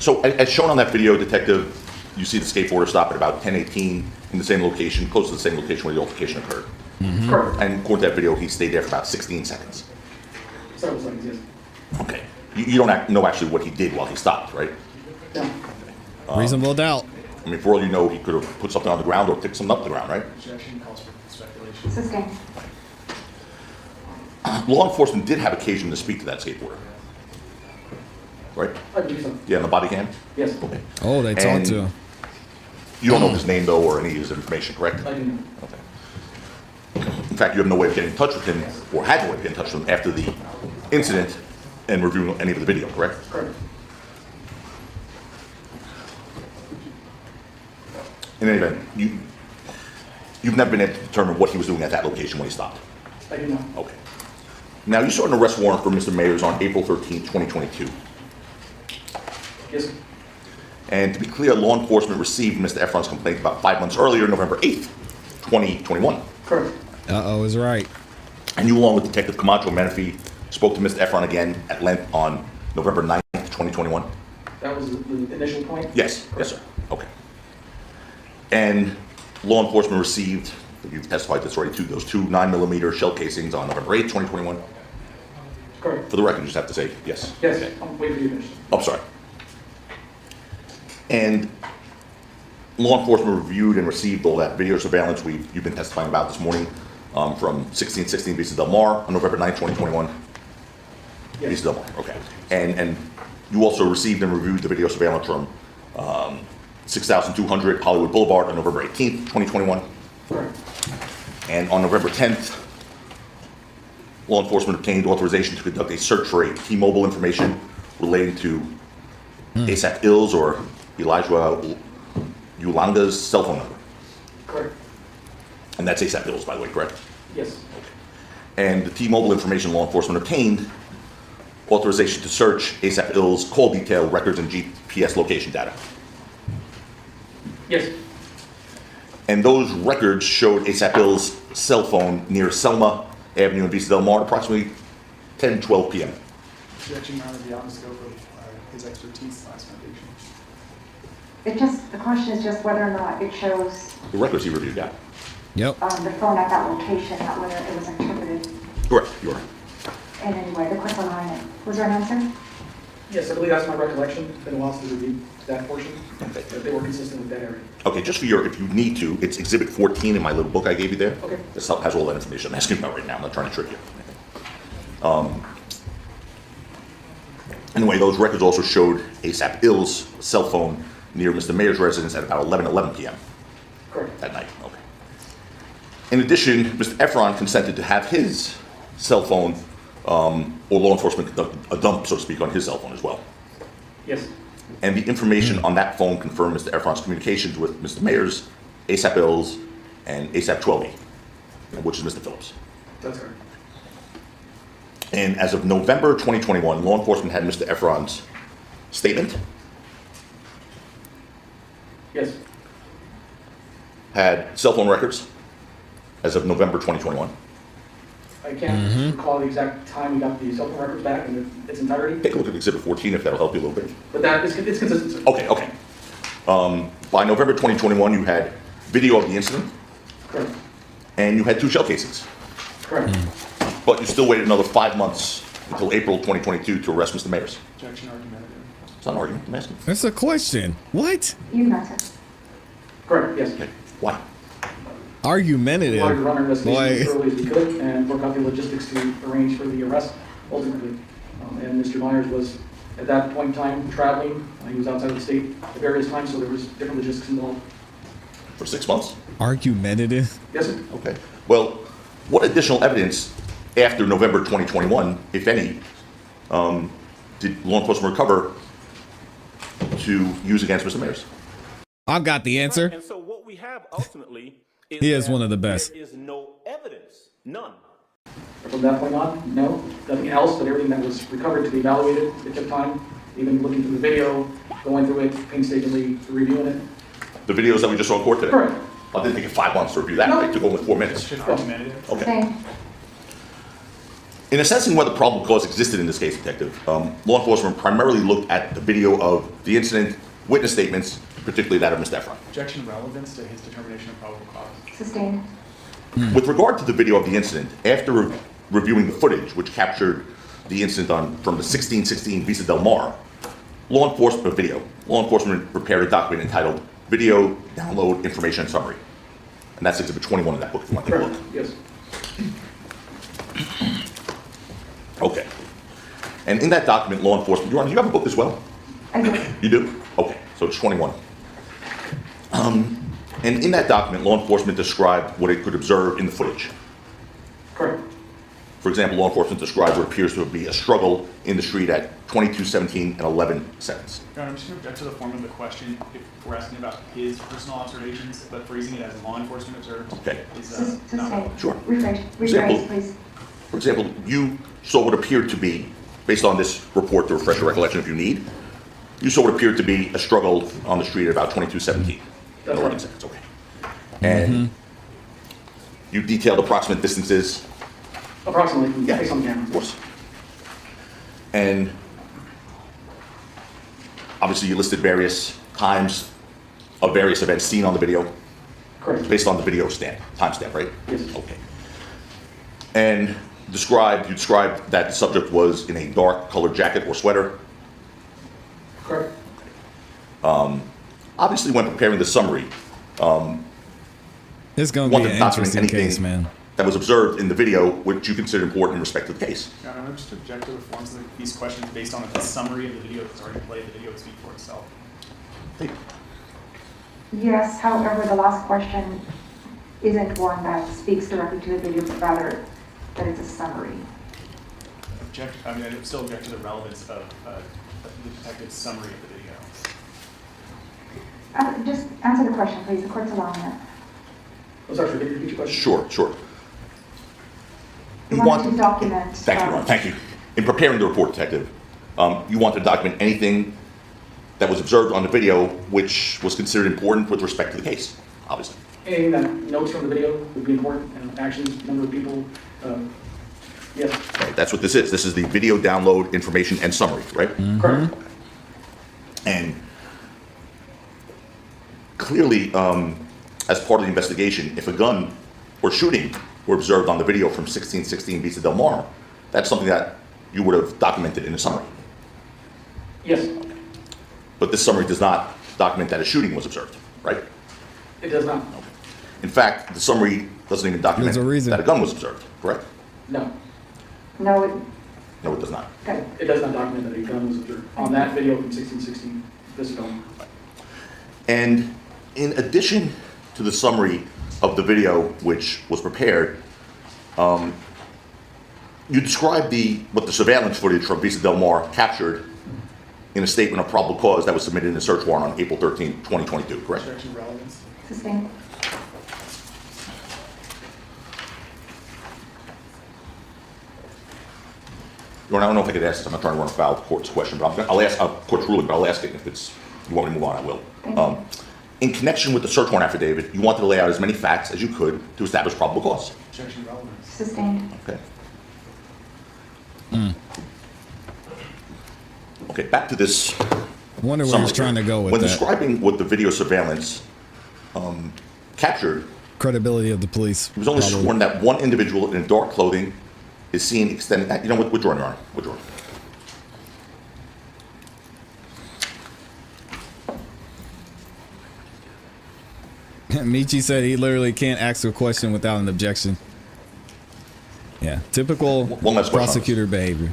So as shown on that video, Detective, you see the skateboarder stop at about 10:18 in the same location, close to the same location where the altercation occurred. Correct. And according to that video, he stayed there for about 16 seconds. Several seconds, yes. Okay. You don't know actually what he did while he stopped, right? No. Reasonable doubt. I mean, for all you know, he could have put something on the ground or picked something up the ground, right? Objection calls for speculation. Sustained. Law enforcement did have occasion to speak to that skateboarder, right? I believe so. Yeah, in the body cam? Yes. Okay. Oh, they talked And- to him. You don't know his name, though, or any of his information, correct? I do know. Okay. In fact, you have no way of getting in touch with him, or had no way of getting in touch with him after the incident and reviewing any of the video, correct? Correct. In any event, you've never been able to determine what he was doing at that location when he stopped. I do know. Okay. Now, you saw an arrest warrant for Mr. Mayers on April 13, 2022. Yes. And to be clear, law enforcement received Mr. Efron's complaint about 5 months earlier, November 8th, 2021. Correct. Uh-oh is right. And you, along with Detective Camacho Menifee, spoke to Mr. Efron again at length on November 9th, 2021? That was the initial point? Yes, yes, sir. Okay. And law enforcement received, you've testified this already, those two 9mm shell casings on November 8th, 2021? Correct. For the record, you just have to say yes. Yes. Okay. I'm waiting for you to finish. Oh, sorry. And law enforcement reviewed and received all that video surveillance you've been testifying about this morning from 1616 Vista Del Mar on November 9th, 2021? Yes. Vista Del Mar, okay. And you also received and reviewed the video surveillance from 6200 Hollywood Boulevard on November 18th, 2021? Correct. And on November 10th, law enforcement obtained authorization to conduct a search for a T-Mobile information relating to ASAP Ills or Elijah Ulanga's cell phone number. Correct. And that's ASAP Ills, by the way, correct? Yes. And the T-Mobile information law enforcement obtained authorization to search ASAP Ills' call detail records and GPS location data. Yes. And those records showed ASAP Ills' cell phone near Selma Avenue in Vista Del Mar at approximately 10:12 p.m. Objection, Your Honor, beyond the scope of his expertise last foundation. The question is just whether or not it shows The records he reviewed, yeah. Yep. the phone at that location, not whether it was interpreted Correct, you are. in any way. The quick one on it. Was there an answer? Yes, I believe that's my recollection. It's been a while since I reviewed that portion. Okay. But they were consistent with that area. Okay, just for your, if you need to, it's Exhibit 14 in my little book I gave you there. Okay. This has all that information I'm asking about right now. I'm not trying to trick you. Anyway, those records also showed ASAP Ills' cell phone near Mr. Mayer's residence at about 11 p.m. Correct. that night. Okay. In addition, Mr. Efron consented to have his cell phone, or law enforcement conduct a dump, so to speak, on his cell phone as well. Yes. And the information on that phone confirmed Mr. Efron's communications with Mr. Mayers, ASAP Ills, and ASAP 12E, which is Mr. Phillips. That's correct. And as of November 2021, law enforcement had Mr. Efron's statement, Yes. had cell phone records as of November 2021. I can't recall the exact time we got the cell phone records back in its entirety, Take a look at Exhibit 14 if that'll help you a little bit. but that is, it's consistent, sir. Okay, okay. By November 2021, you had video of the incident, Correct. and you had 2 shell casings. Correct. But you still waited another 5 months until April 2022 to arrest Mr. Mayers. Objection, argumentative. It's not an argument, I'm asking. That's a question. What? You can answer. Correct, yes. Okay, why? We wanted to Argumentative. run our investigation as Boy. early as we could and work out the logistics to arrange for the arrest ultimately. And Mr. Myers was, at that point in time, traveling. He was outside of the state at various times, so there was different logistics involved. For 6 months? Argumentative. Yes, sir. Okay. Well, what additional evidence after November 2021, if any, did law enforcement recover to use against Mr. Mayers? I've got the answer. And so what we have ultimately is He is that one of the best. There is no evidence, none. From that point on, no, nothing else, but everything that was recovered to be evaluated, it took time, even looking through the video, going through it painstakingly, reviewing it. The videos that we just saw in court today? Correct. I didn't take it 5 months to review that. No. It took only 4 minutes. Objection, argumentative. Okay. Sustained. In assessing whether probable cause existed in this case, Detective, law enforcement primarily looked at the video of the incident, witness statements, particularly that of Mr. Efron. Objection relevance to his determination of probable cause. Sustained. With regard to the video of the incident, after reviewing the footage which captured the incident from the 1616 Visa Del Mar, law enforcement prepared a document entitled Video Download Information Summary. And that's Exhibit 21 of that book if you want to take a Correct, look. yes. Okay. And in that document, law enforcement, Your Honor, do you have a book as well? I do. You do? Okay, so it's 21. And in that document, law enforcement described what it could observe in the footage. Correct. For example, law enforcement described what appears to be a struggle in the street at 22:17 and 11 seconds. Your Honor, I'm just going to object to the form of the question if we're asking about his personal observations, but phrasing it as law enforcement observed Okay. is not Sustained. relevant. Sure. Rephrase, Example. please. For example, you saw what appeared to be, based on this report to refresh your recollection if you need, you saw what appeared to be a struggle on the street at about 22:17 and That's 11 right. seconds. Okay. And you detailed approximate distances. Approximately, Yeah, based on the camera. of course. And obviously you listed various times of various events seen on the video Correct. based on the video timestamp, right? Yes. Okay. And you described that the subject was in a dark colored jacket or sweater. Correct. Obviously, when preparing the summary, It's going you to want be to an document interesting anything case, man. that was observed in the video which you consider important in respect to the case. Your Honor, I'm just object to the forms of these questions based on the summary of the video that's already played. The video would speak for itself. Yes, however, the last question isn't one that speaks directly to the video, but rather that it's a summary. I would still object to the relevance of the detective's summary of the video. Just answer the question, please. The court's allowing it. I'm sorry, can you repeat your question? Sure. We want to document. Thank you, Ron. Thank you. In preparing the report, Detective, you want to document anything that was observed on the video which was considered important with respect to the case, obviously. Anything that notes from the video would be important, and actions, number of people, yes. Okay, that's what this is. This is the video download information and summary, right? Correct. And clearly, as part of the investigation, if a gun or shooting were observed on the video from 1616 Vista Del Mar, that's something that you would have documented in the summary. Yes, But this summary does not document that a shooting was observed, right? it does not. In fact, the summary doesn't even document There's a reason. that a gun was observed, correct? No, No, No, it does not. okay. it does not document that a gun was observed on that video from 1616, this film. And in addition to the summary of the video which was prepared, you described what the surveillance footage from Vista Del Mar captured in a statement of probable cause that was submitted in a search warrant on April 13, 2022, correct? Objection relevance. Sustained. Your Honor, I don't know if I could ask this. I'm not trying to run afoul of the court's question, but I'll ask court's ruling, but I'll ask it. If you want me to move on, I will. Thank you. In connection with the search warrant affidavit, you wanted to lay out as many facts as you could to establish probable cause. Objection relevance. Sustained. Okay. Okay, back to this I wonder where summary. he's trying to go with When that. describing what the video surveillance captured, Credibility of the police. it was only probably. sworn that one individual in dark clothing is seen extending. You know what? Withdraw, Your Honor. Withdraw. Michi said he literally can't ask a question without an objection. Yeah, typical One last question. prosecutor behavior.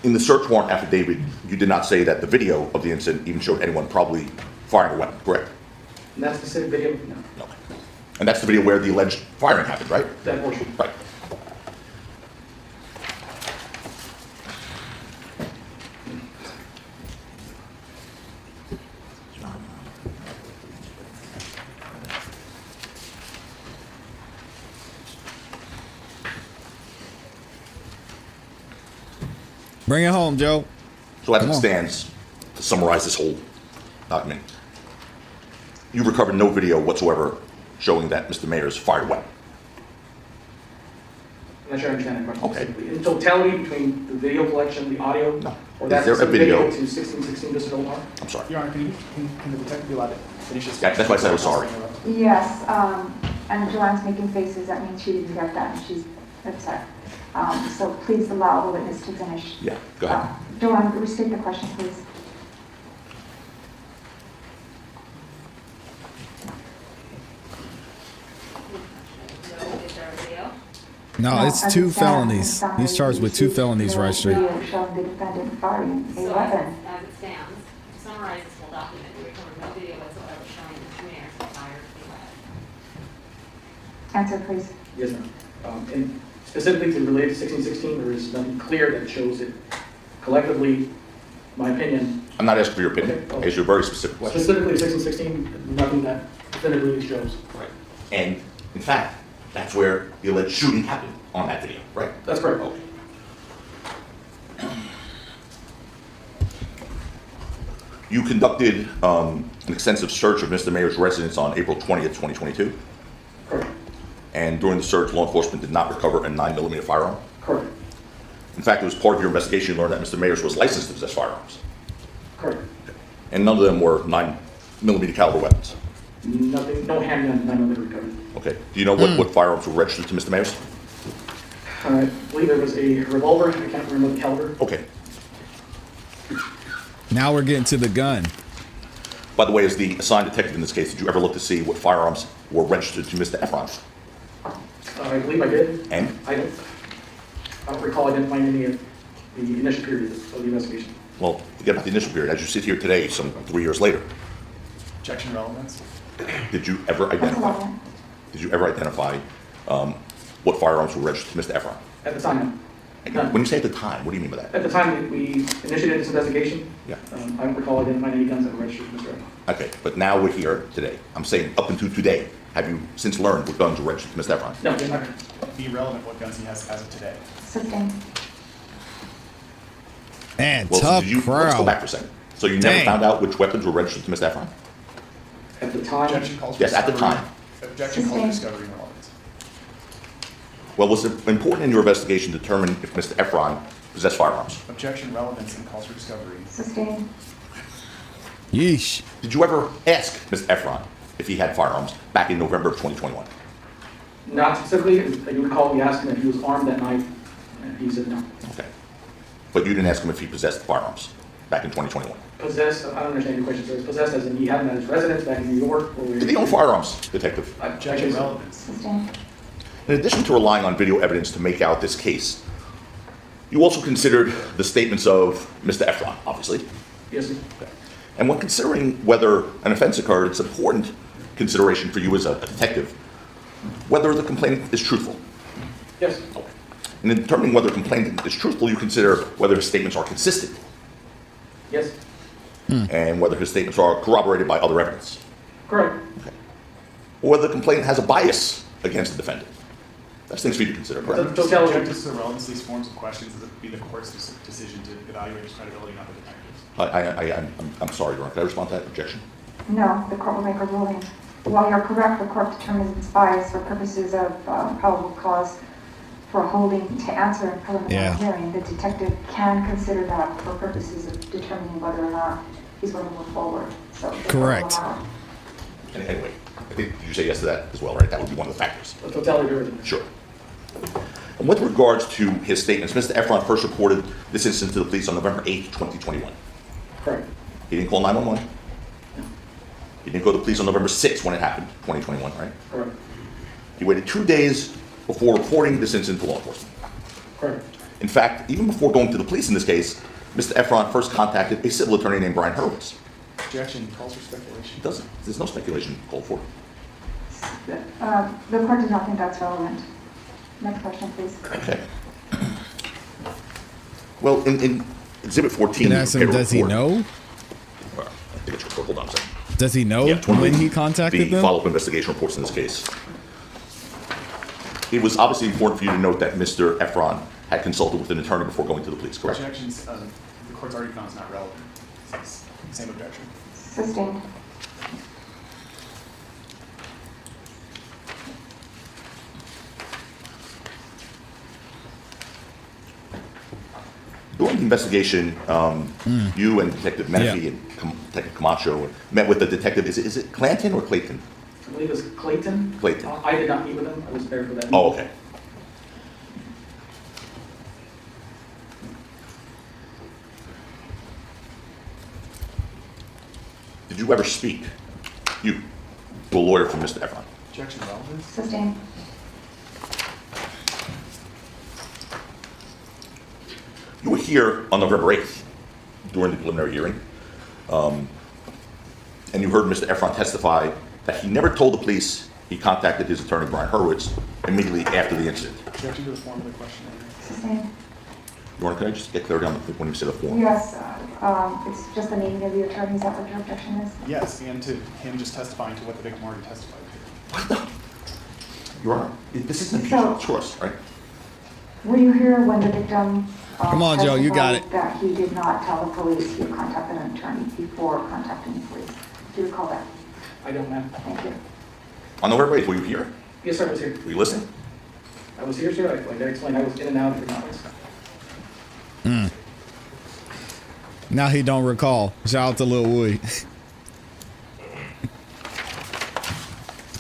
In the search warrant affidavit, you did not say that the video of the incident even showed anyone probably firing a weapon, correct? And that specific video, no, No. And that's the video where the alleged firing happened, right? that portion. Right. Bring it home, Joe. So as Come it on. stands, to summarize this whole document, you recovered no video whatsoever showing that Mr. Mayers fired a weapon. I'm not sure I understand that question Okay. specifically. In totality, between the video collection, the audio, No. or Is that there a specific video? video to 1616 Vista Noble Park? I'm sorry. Your Honor, can the detective be allowed to finish his? Yeah, that's why I said I was sorry. Yes, and Joanne's making faces, that means she didn't get that, and she's upset. So please allow the witness to finish. Yeah, go ahead. Joanne, restate the question, please. Is there a video? No, it's as two it stands, felonies. in He's charged with two summary, felonies, no right straight. video showing the defendant firing a So weapon. as it stands, to summarize this whole document, we recovered no video whatsoever showing Mr. Mears had fired a weapon. Answer, please. Yes, ma'am. And specifically to relate to 1616, there is nothing clear that shows it. Collectively, my opinion, I'm not asking for your opinion. Okay. I asked you a very specific question. specifically 1616, nothing that definitively shows. Right. And in fact, that's where the alleged shooting happened on that video, right? That's correct. Okay. You conducted an extensive search of Mr. Mayor's residence on April 20th, 2022, Correct. and during the search, law enforcement did not recover a 9mm firearm. Correct. In fact, it was part of your investigation you learned that Mr. Mayers was licensed to possess firearms, Correct. and none of them were 9mm caliber weapons. Nothing, no handgun, 9mm recovered. Okay. Do you know what firearms were registered to Mr. Mayers? I believe there was a revolver, I can't remember the caliber. Okay. Now we're getting to the gun. By the way, as the assigned detective in this case, did you ever look to see what firearms were registered to Mr. Efron? I believe I did. And? I don't recall identifying any of the initial period of the investigation. Well, forget about the initial period. As you sit here today, some 3 years later, Objection relevance? did you ever That's identify? 11. Did you ever identify what firearms were registered to Mr. Efron? At the time, When you say at the time, what do you mean by that? at the time that we initiated this investigation, Yeah. I don't recall identifying any guns that were registered to Mr. Evans. Okay, but now we're here today. I'm saying up until today, have you since learned what guns were registered to Mr. Efron? No, you're not. Be relevant what guns he has as of today. Sustained. Man, Well, tough did you, let's go back crowd. for a second. So you never Dang. found out which weapons were registered to Mr. Efron? At the time, Objection calls for Yes, at the discovery. time. Objection calls for Sustained. discovery and relevance. Well, was it important in your investigation to determine if Mr. Efron possessed firearms? Objection relevance and calls for discovery. Sustained. Yeesh. Did you ever ask Mr. Efron if he had firearms back in November of 2021? not specifically, I do recall we asked him if he was armed that night, and he said no. Okay. But you didn't ask him if he possessed firearms back in 2021? Possessed, I don't understand your question, sir. Is possessed as in he had them at his residence back in New York, or where? Did he own firearms, detective? Objection relevance. Sustained. In addition to relying on video evidence to make out this case, you also considered the statements of Mr. Efron, obviously. Yes, sir. And when considering whether an offense occurred, it's important consideration for you as a detective, whether the complainant is truthful. Yes, And in determining whether the complainant is truthful, you consider whether his statements are consistent yes, and whether his statements are corroborated by other evidence, correct. or whether the complainant has a bias against the defendant. That's things for you to consider, The correct? totality, Objectives to the relevance of these forms of questions is it be the court's decision to evaluate his credibility, not the detective's. I'm sorry, Your Honor. Can I respond to that objection? No, the court will make a ruling. While you're correct, the court determines its bias for purposes of probable cause for holding to answer in preliminary Yeah. hearing. The detective can consider that for purposes of determining whether or not he's going to move forward. So the court will Correct. Uh, allow it. Anyway, I think you say yes to that as well, right? That would be one of the factors. the totality of everything. Sure. And with regards to his statements, Mr. Efron first reported this incident to the police on November 8th, 2021. Correct. He didn't call 911. He didn't go to the police on November 6th when it happened, 2021, right? Correct. He waited 2 days before reporting this incident to law enforcement. Correct. In fact, even before going to the police in this case, Mr. Efron first contacted a civil attorney named Brian Hurwitz. Objection calls for speculation. He doesn't. There's no speculation called for. The court does not think that's relevant. Next question, please. Okay. Well, in Exhibit 14, Can you ask him, prepared a does he report. know? I think it's report. Hold on a second. Does he know Yeah, when he contacted the them? follow-up investigation reports in this case. It was obviously important for you to note that Mr. Efron had consulted with an attorney before going to the police, correct? Objections, the court's already found it's not relevant. Same objection. Sustained. the investigation, you and Detective Menifee and Detective Camacho met with the detective. Is it Clanton or Clayton? I believe it was Clayton. Clayton. I did not meet with him. I was there for that. Oh, okay. Did you ever speak, you, to a lawyer for Mr. Efron? Objection relevance? Sustained. You were here on November 8th during the preliminary hearing, and you heard Mr. Efron testify that he never told the police he contacted his attorney, Brian Hurwitz, immediately after the incident. Objection to the form of the question. Sustained. Can I just get clarity on when you say the form? Yes, it's just the naming of the attorney. Is that what your objection is? Yes, and to him just testifying to what the victim already testified to. Your Honor, this isn't impeachment, it's yours, right? Were you here when the victim Come on, Joe, you got testified that he did not tell the police he contacted an attorney before contacting the police? Do you recall that? I don't know. Thank you. On November 8th, were you here? Yes, sir, I was here. Were you listening? I was here, sir. Like I explained, I was in and out of the conference. Now he don't recall. Shout out to Lil Woody.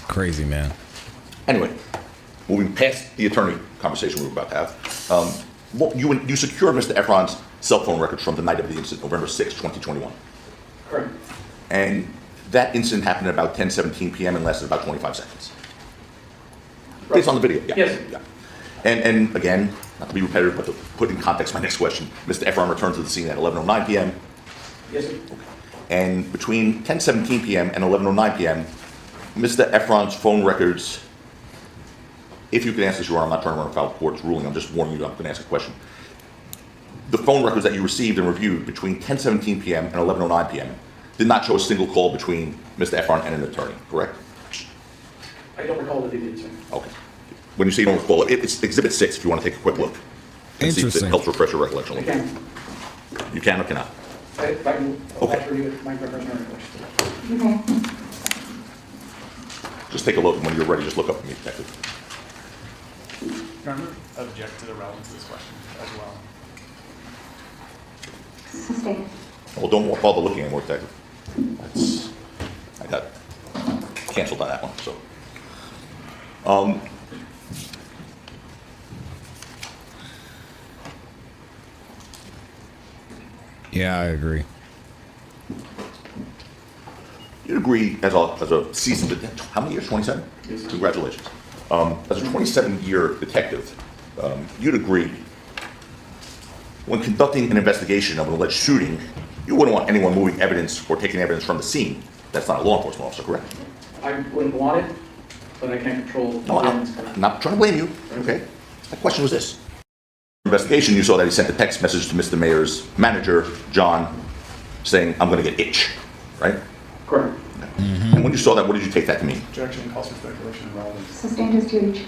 Crazy, man. Anyway, moving past the attorney conversation we were about to have, you secured Mr. Efron's cell phone records from the night of the incident, November 6, 2021. Correct. And that incident happened at about 10:17 p.m. and lasted about 25 seconds. Right. Based on the video, yeah. Yes. Yeah. And again, not to be repetitive, but to put in context my next question, Mr. Efron returned to the scene at 11:09 p.m. Yes, sir. And between 10:17 p.m. and 11:09 p.m., Mr. Efron's phone records, if you can answer this, Your Honor, I'm not trying to run afoul of the court's ruling, I'm just warning you, I'm going to ask a question. The phone records that you received and reviewed between 10:17 p.m. and 11:09 p.m. did not show a single call between Mr. Efron and an attorney, correct? I don't recall that they did, sir. Okay. When you say you don't recall it, it's Exhibit 6 if you want to take a quick look. And see if it Interesting. helps refresh your recollection a I little bit. can. You can or cannot? If I can, Okay. I'll review it, my refreshment recollection. You may. Just take a look, and when you're ready, just look up at me, Detective. Your Honor, object to the relevance of this question as well. Sustained. Well, don't bother looking anymore, Detective. I got canceled on that one, so. Yeah, I agree. You'd agree, as a seasoned detective, how many years, 27? Yes, sir. Congratulations. As a 27-year detective, you'd agree, when conducting an investigation of an alleged shooting, you wouldn't want anyone moving evidence or taking evidence from the scene. That's not a law enforcement officer, correct? I wouldn't want it, but I can't control. No, I'm not trying to blame you, okay? My question was this. Investigation, you saw that he sent a text message to Mr. Mayor's manager, John, saying, I'm gonna get itch, right? Correct. And when you saw that, what did you take that to mean? Objection calls for speculation and relevance. Sustained as to each.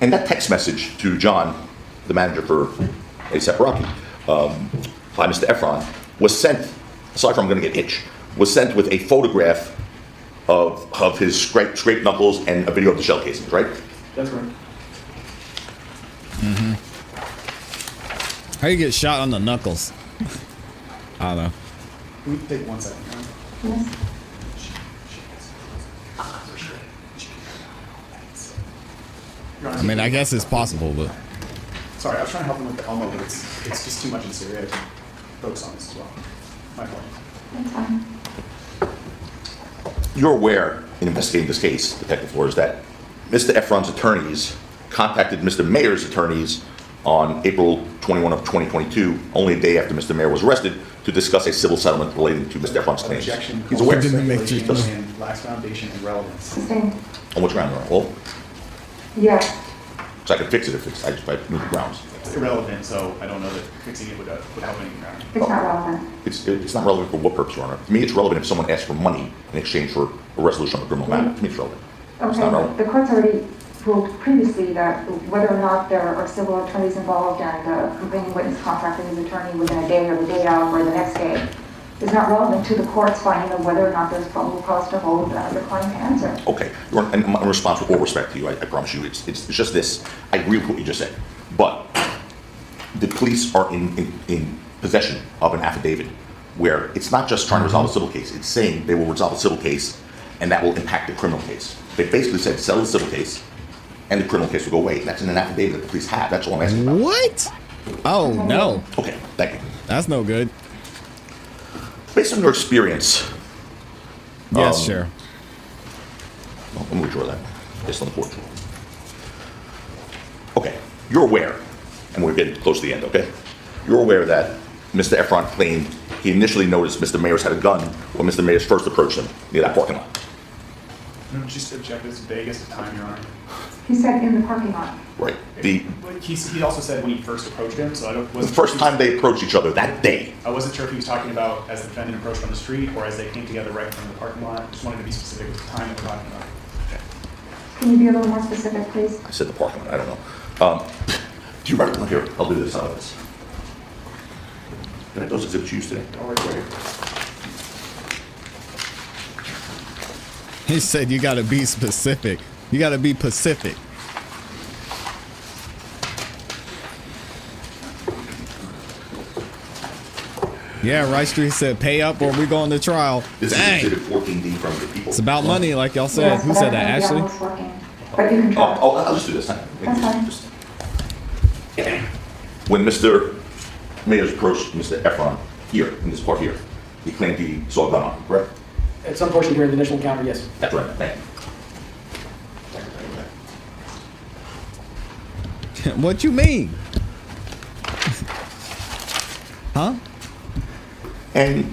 And that text message to John, the manager for ASAP Rocky, by Mr. Efron, was sent, aside from I'm gonna get itch, was sent with a photograph of his scraped knuckles and a video of the shell casings, right? That's right. How you get shot on the knuckles? I don't know. Can we take 1 second, Your Honor? Yes. Your Honor, I mean, I guess it's possible, but sorry, I was trying to help him with the Elmo, but it's just too much in Syria to focus on this as well. My fault. That's fine. You're aware, in investigating this case, Detective Flores, that Mr. Efron's attorneys contacted Mr. Mayor's attorneys on April 21 of 2022, only a day after Mr. Mayor was arrested, to discuss a civil settlement relating to Mr. Efron's claims. Objection He's calls aware. for Didn't make you- speculation and lacks foundation and relevance. Sustained. On which ground, Your Honor? Well, Yes. so I can fix it if I need the grounds. It's irrelevant, so I don't know that fixing it would help any ground. It's not relevant. It's not relevant for what purpose, Your Honor. To me, it's relevant if someone asks for money in exchange for a resolution of a criminal matter. To me, it's relevant. It's Okay, not but relevant. the court's already ruled previously that whether or not there are civil attorneys involved and the complaining witness contacting his attorney within a day or the day of or the next day is not relevant to the court's finding of whether or not there's probable cause to hold the client to answer. Okay, Your Honor, and in response with all respect to you, I promise you, it's just this. I agree with what you just said. But the police are in possession of an affidavit where it's not just trying to resolve a civil case, it's saying they will resolve a civil case and that will impact the criminal case. They basically said settle the civil case and the criminal case will go away. That's in an affidavit that the police have. That's all I'm asking about. What? Oh, no. Okay, thank you. That's no good. Based on your experience, Yes, sure. well, let me withdraw that. Based on the court. Okay, you're aware, and we're getting close to the end, okay? You're aware that Mr. Efron claimed he initially noticed Mr. Mayers had a gun when Mr. Mayers first approached him near that parking lot. Just object as vague as the time, Your Honor. He said in the parking lot. Right. He also said when he first approached him, so I The wasn't first sure time they approached each other that day. I wasn't sure if he was talking about as the defendant approached on the street or as they came together right in front of the parking lot. Just wanted to be specific with the time that we're talking about. Can you be a little more specific, please? I said the parking lot, I don't know. Do you remember? Here, I'll do this. Can I those exhibits you used today? All right. He said you got to be specific. You got to be Pacific. Yeah, Rice Street said pay up or we going to trial. This Dang. is exhibit 14D from the people. It's about money, like y'all said. Yes, Who but said I that, think the Ashley? hour's working. But you can try. I'll just do this. That's fine. When Mr. Mayers approached Mr. Efron here, in this part here, he claimed he saw a gun on him, correct? At some portion during the initial encounter, yes. That's right. Thank you. What you mean? Huh? And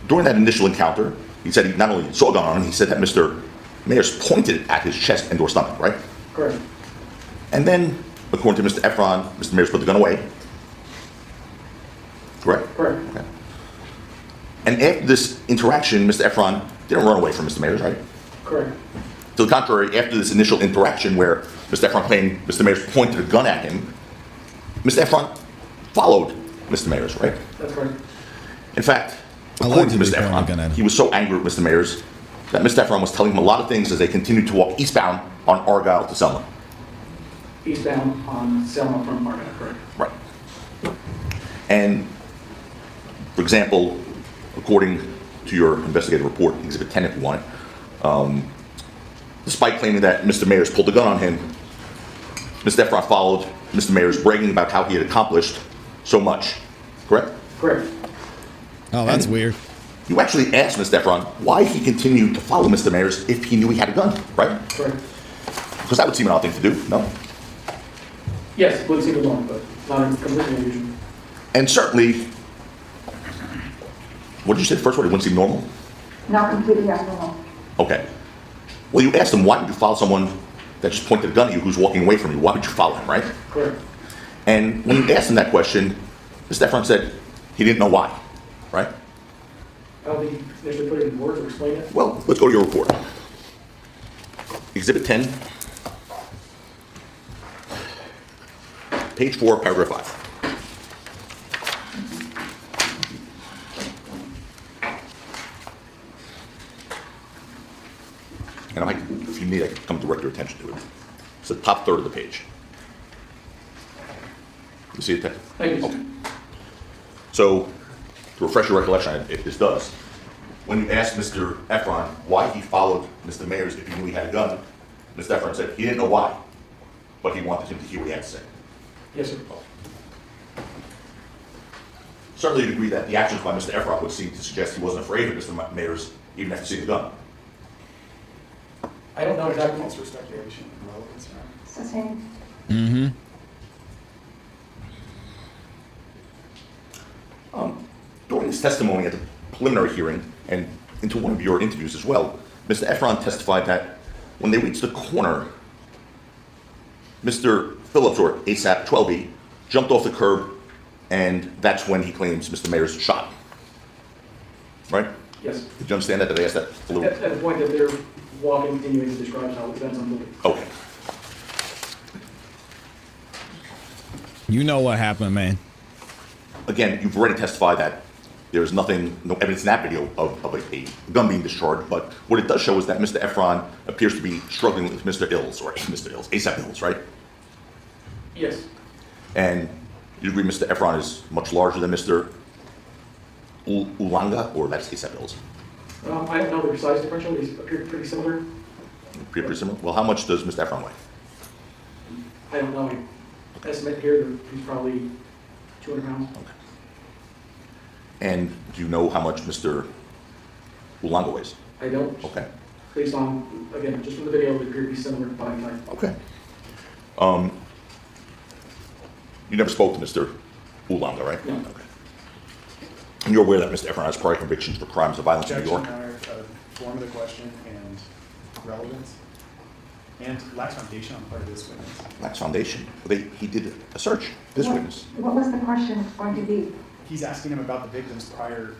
during that initial encounter, he said he not only saw a gun on him, he said that Mr. Mayers pointed at his chest and or stomach, right? Correct. And then, according to Mr. Efron, Mr. Mayers put the gun away. Correct? Correct. Okay. And after this interaction, Mr. Efron didn't run away from Mr. Mayers, right? Correct. To the contrary, after this initial interaction where Mr. Efron claimed Mr. Mayers pointed a gun at him, Mr. Efron followed Mr. Mayers, right? That's correct. In fact, according to Allegedly Mr. pointing a gun at Efron, him. he was so angry with Mr. Mayers that Mr. Efron was telling him a lot of things as they continued to walk eastbound on Argyle to Selma. Eastbound on Selma from Marvin, correct. Right. And, for example, according to your investigative report, Exhibit 10 if you want it, despite claiming that Mr. Mayers pulled the gun on him, Mr. Efron followed Mr. Mayers bragging about how he had accomplished so much. Correct? Correct. Oh, that's weird. You actually asked Mr. Efron why he continued to follow Mr. Mayers if he knew he had a gun, right? Correct. Because that would seem an odd thing to do, no? Yes, it would seem alone, but not completely unusual. And certainly, what did you say the first word? It wouldn't seem normal? Not completely abnormal. Okay. Well, you asked him, why would you follow someone that just pointed a gun at you who's walking away from you? Why would you follow him, right? Correct. And when you asked him that question, Mr. Efron said he didn't know why, right? I don't think he initially put it in words or explained it. Well, let's go to your report. Exhibit 10, page 4, paragraph 5. And if you need, I can come direct your attention to it. It's the top third of the page. You see it, Ted? Thank you. Okay. So, to refresh your recollection, if this does, when you asked Mr. Efron why he followed Mr. Mayers if he knew he had a gun, Mr. Efron said he didn't know why, but he wanted him to hear what he had to say. Yes, sir. Certainly, you'd agree that the actions by Mr. Efron would seem to suggest he wasn't afraid of Mr. Mayers even after seeing the gun. I don't know exactly. False speculation and relevance, Your Honor. Sustained. Mm-hmm. During his testimony at the preliminary hearing and into one of your interviews as well, Mr. Efron testified that when they reached the corner, Mr. Phillips, or ASAP 12E, jumped off the curb, and that's when he claims Mr. Mayers shot him. Right? Yes. Did you understand that? Did I ask that a little? At the point that they're walking, continuing to describe how events unfolded. Okay. You know what happened, man. Again, you've already testified that there's no evidence in that video of a gun being discharged, but what it does show is that Mr. Efron appears to be struggling with Mr. Ills, or Mr. Ills, ASAP Ills, right? Yes. And You agree Mr. Efron is much larger than Mr. Ulanga, or that's ASAP Ills? I don't know their size differential, these appear pretty similar. Pretty similar? Well, how much does Mr. Efron weigh? I don't know, I estimate here that he's probably 200 pounds. Okay. And do you know how much Mr. Ulanga weighs? I don't, Okay. based on, again, just from the video, they appear to be similar body type. Okay. You never spoke to Mr. Ulanga, right? No. Okay. And you're aware that Mr. Efron has prior convictions for crimes of violence in New Objection, York? Your Honor, form of the question and relevance, and lacks foundation on the part of this witness. Lacks foundation. He did a search, this What- witness. What was the question going to be? He's asking him about the victim's prior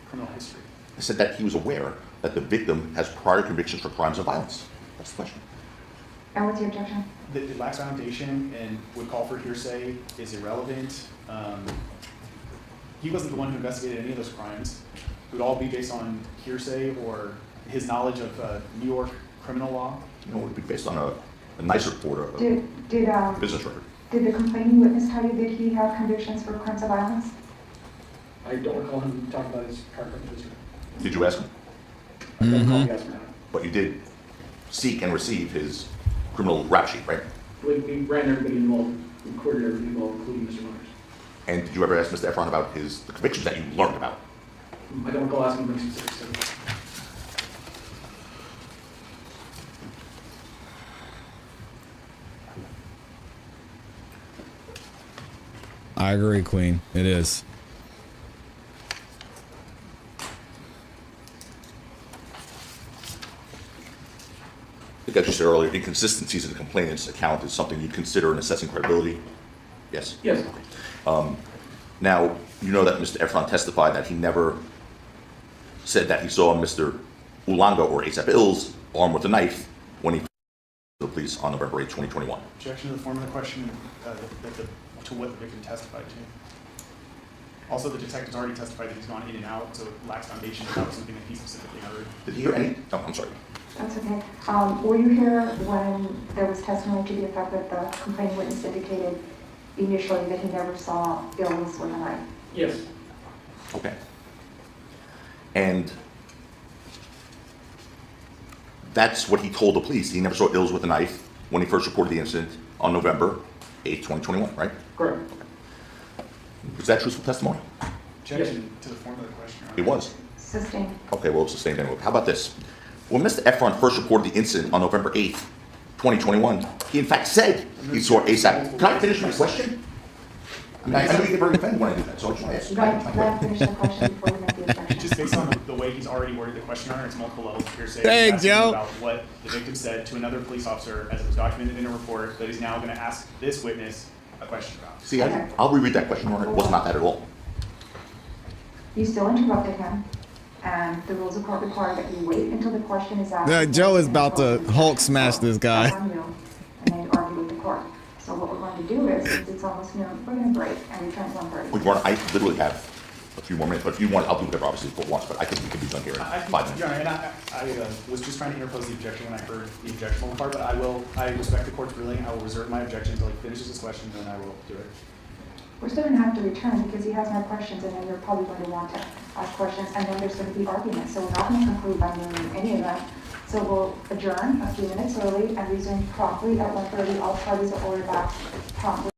criminal history. I said that he was aware that the victim has prior convictions for crimes of violence. That's the question. And what's your objection? That it lacks foundation and would call for hearsay, is irrelevant. He wasn't the one who investigated any of those crimes. It would all be based on hearsay or his knowledge of New York criminal law. You know, it would be based on a nice report, a Did business record. the complaining witness tell you that he had convictions for crimes of violence? I don't recall him talking about his prior criminal history. Did you ask him? I don't recall he asked me that. But you did seek and receive his criminal rap sheet, right? We ran everybody involved, we recorded everybody involved, including Mr. Myers. And did you ever ask Mr. Efron about the convictions that you learned about? I don't recall asking him any specifics. to it. I agree, Queen. It is. I think as you said earlier, inconsistencies in the complainant's account is something you consider in assessing credibility. Yes? Yes, Now, you know that Mr. Efron testified that he never said that he saw Mr. Ulanga or ASAP Ills armed with a knife when he the police on November 8, 2021. Objection to the form of the question to what the victim testified to. Also, the detective's already testified that he's gone in and out, so it lacks foundation. That was something that he specifically heard. Did he hear any? Oh, I'm sorry. That's okay. Were you here when there was testimony to the effect that the complaining witness indicated initially that he never saw Ills with a knife? yes, Okay. And that's what he told the police. He never saw Ills with a knife when he first reported the incident on November 8, 2021, right? correct. Was that truthful testimony? Objection to the form of the question, Your Honor. It was. Sustained. Okay, well, it's sustained anyway. How about this? When Mr. Efron first reported the incident on November 8th, 2021, he in fact said he saw ASAP. Can I finish my question? I mean, I know you get very offended when I do that, so I just want to ask you. Let me finish the question before you make the objection. Just based on the way he's already worded the question, Your Honor, it's multiple levels of hearsay. Thanks, He's asking Joe. about what the victim said to another police officer as it was documented in a report that he's now going to ask this witness a question about. See, I'll reread that question, Your Honor. It was not that at all. You still interrupted him, and the rules of court require that you wait until the question is asked. Joe is about to Hulk smash this guy. On you, and then you argue with the court. So what we're going to do is, since it's almost noon, we're going to break and return to 1:30. Well, Your Honor, I literally have a few more minutes, but if you want, I'll do whatever, obviously, for once, but I think we can be done here in I think, 5 minutes. Your Honor, and I was just trying to interpose the objection when I heard the objectionable part, but I respect the court's ruling. I will reserve my objection until he finishes his question, and then I will do it. We're still going to have to return because he has more questions, and then you're probably going to want to ask questions, and then there's going to be arguments. So we're not going to conclude by noon in any event. So we'll adjourn a few minutes early and resume promptly at 1:30. All parties are ordered back promptly.